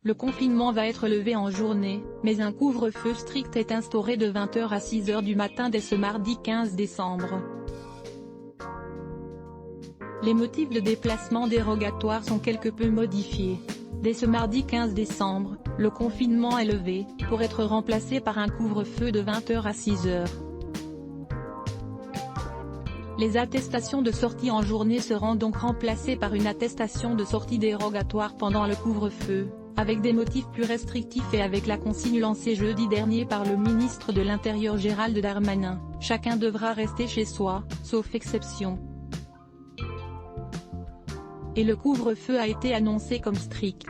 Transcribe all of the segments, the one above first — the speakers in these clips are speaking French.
Le confinement va être levé en journée, mais un couvre-feu strict est instauré de 20h à 6h du matin dès ce mardi 15 décembre. Les motifs de déplacement dérogatoire sont quelque peu modifiés. Dès ce mardi 15 décembre, le confinement est levé, pour être remplacé par un couvre-feu de 20h à 6h. Les attestations de sortie en journée seront donc remplacées par une attestation de sortie dérogatoire pendant le couvre-feu, avec des motifs plus restrictifs et avec la consigne lancée jeudi dernier par le ministre de l'Intérieur Gérald Darmanin, chacun devra rester chez soi, sauf exception. Et le couvre-feu a été annoncé comme strict.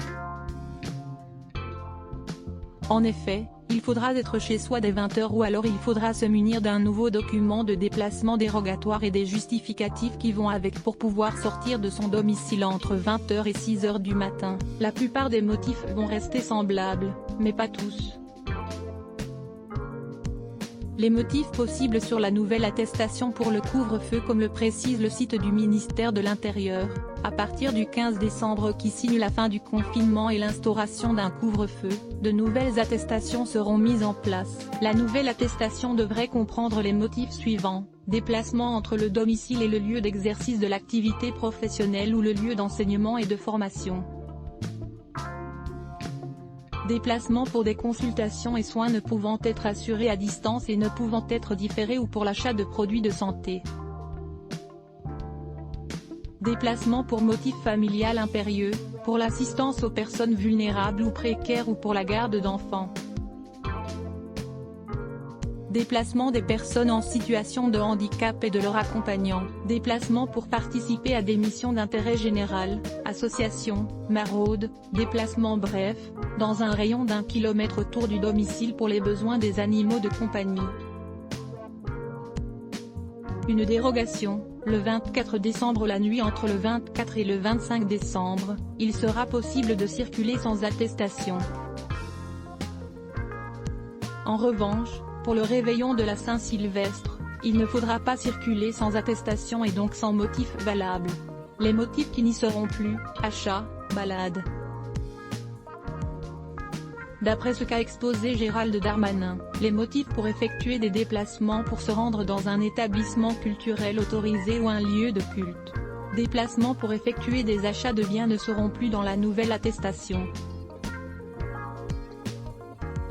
En effet, il faudra être chez soi dès 20h ou alors il faudra se munir d'un nouveau document de déplacement dérogatoire et des justificatifs qui vont avec pour pouvoir sortir de son domicile entre 20h et 6h du matin. La plupart des motifs vont rester semblables, mais pas tous. Les motifs possibles sur la nouvelle attestation pour le couvre-feu comme le précise le site du ministère de l'Intérieur, à partir du 15 décembre qui signe la fin du confinement et l'instauration d'un couvre-feu, de nouvelles attestations seront mises en place. La nouvelle attestation devrait comprendre les motifs suivants: déplacement entre le domicile et le lieu d'exercice de l'activité professionnelle ou le lieu d'enseignement et de formation. Déplacement pour des consultations et soins ne pouvant être assurés à distance et ne pouvant être différés ou pour l'achat de produits de santé. Déplacement pour motif familial impérieux, pour l'assistance aux personnes vulnérables ou précaires ou pour la garde d'enfants. Déplacement des personnes en situation de handicap et de leurs accompagnants. Déplacement pour participer à des missions d'intérêt général, associations, maraudes, déplacement bref, dans un rayon d'1 km autour du domicile pour les besoins des animaux de compagnie. Une dérogation, le 24 décembre la nuit entre le 24 et le 25 décembre, il sera possible de circuler sans attestation. En revanche, pour le réveillon de la Saint-Sylvestre, il ne faudra pas circuler sans attestation et donc sans motif valable. Les motifs qui n'y seront plus: achat, balade. D'après ce qu'a exposé Gérald Darmanin, les motifs pour effectuer des déplacements pour se rendre dans un établissement culturel autorisé ou un lieu de culte. Déplacements pour effectuer des achats de biens ne seront plus dans la nouvelle attestation.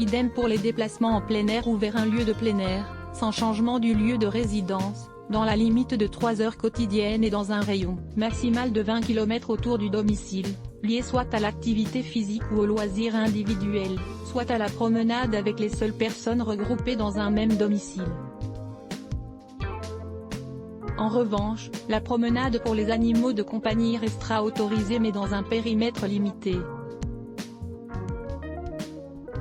Idem pour les déplacements en plein air ou vers un lieu de plein air, sans changement du lieu de résidence, dans la limite de 3 heures quotidiennes et dans un rayon maximal de 20 km autour du domicile, lié soit à l'activité physique ou au loisir individuel, soit à la promenade avec les seules personnes regroupées dans un même domicile. En revanche, la promenade pour les animaux de compagnie restera autorisée mais dans un périmètre limité.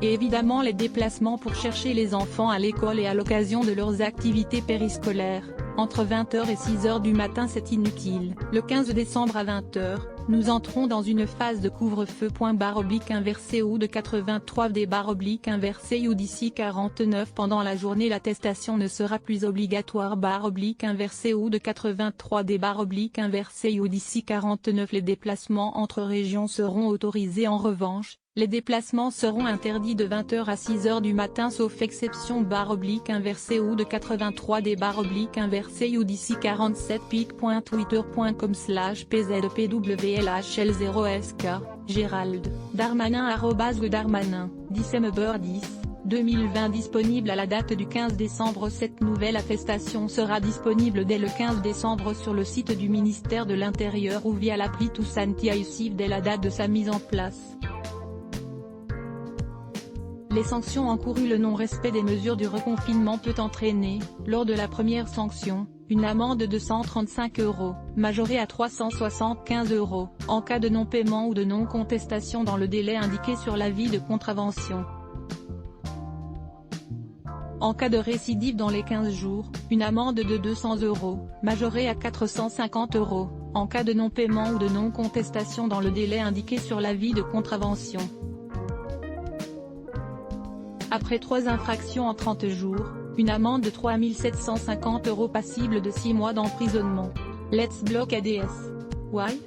Et évidemment les déplacements pour chercher les enfants à l'école et à l'occasion de leurs activités périscolaires, entre 20h et 6h du matin c'est inutile. Le 15 décembre à 20h, nous entrons dans une phase de couvre-feu /inversé ou de 83D/inversé ou d'ici 49 pendant la journée l'attestation ne sera plus obligatoire /inversé ou de 83D/inversé ou d'ici 49 les déplacements entre régions seront autorisés en revanche. Les déplacements seront interdits de 20h à 6h du matin sauf exception /inversé ou de 83D/inversé ou d'ici 47 pic.twitter.com/pzpwlhl0sk, Gérald Darmanin @Darmanin, December 10, 2020 disponible à la date du 15 décembre. Cette nouvelle attestation sera disponible dès le 15 décembre sur le site du ministère de l'Intérieur ou via l'appli Toussaint ICIV dès la date de sa mise en place. Les sanctions encourues: le non-respect des mesures du reconfinement peut entraîner, lors de la première sanction, une amende de 135 €, majorée à 375 €, en cas de non-paiement ou de non-contestation dans le délai indiqué sur l'avis de contravention. En cas de récidive dans les 15 jours, une amende de 200 €, majorée à 450 €, en cas de non-paiement ou de non-contestation dans le délai indiqué sur l'avis de contravention. Après 3 infractions en 30 jours, une amende de 3 750 € passible de 6 mois d'emprisonnement. Let's block ADS. Why?